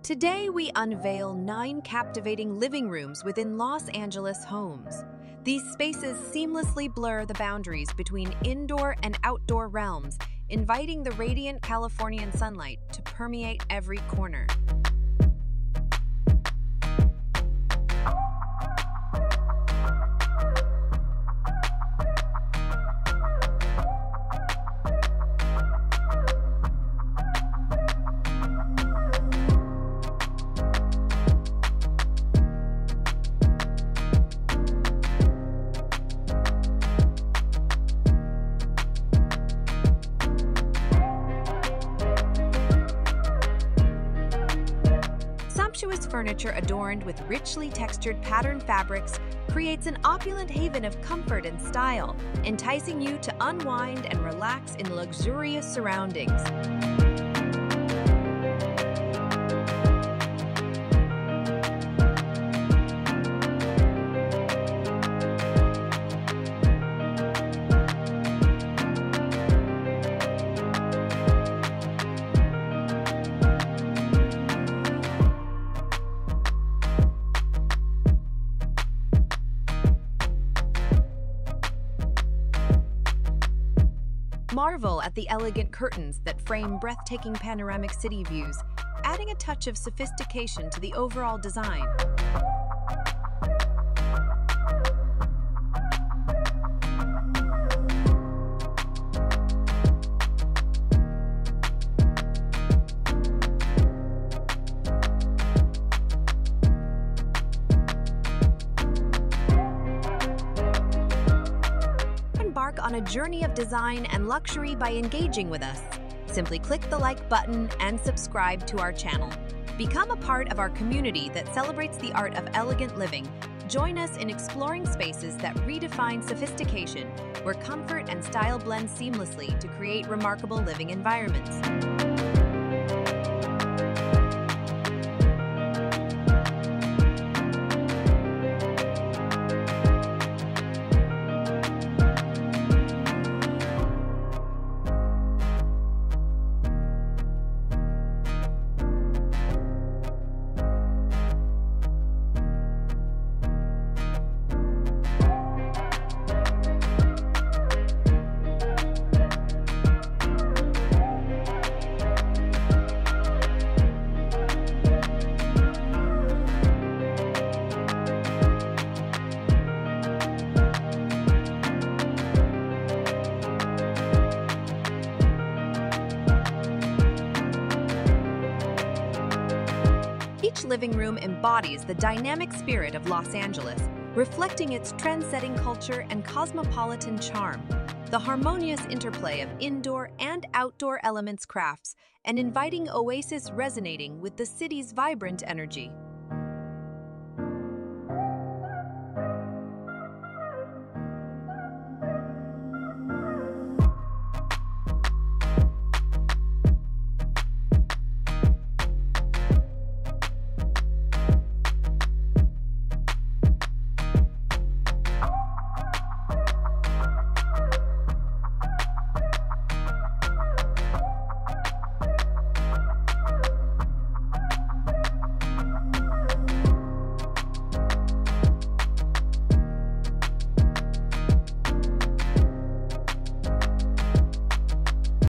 Today, we unveil 9 captivating living rooms within Los Angeles homes. These spaces seamlessly blur the boundaries between indoor and outdoor realms, inviting the radiant Californian sunlight to permeate every corner. Sumptuous furniture adorned with richly textured patterned fabrics creates an opulent haven of comfort and style, enticing you to unwind and relax in luxurious surroundings. Marvel at the elegant curtains that frame breathtaking panoramic city views, adding a touch of sophistication to the overall design. Embark on a journey of design and luxury by engaging with us. Simply click the like button and subscribe to our channel. Become a part of our community that celebrates the art of elegant living. Join us in exploring spaces that redefine sophistication, where comfort and style blend seamlessly to create remarkable living environments. Each living room embodies the dynamic spirit of Los Angeles, reflecting its trend-setting culture and cosmopolitan charm. The harmonious interplay of indoor and outdoor elements crafts an inviting oasis resonating with the city's vibrant energy.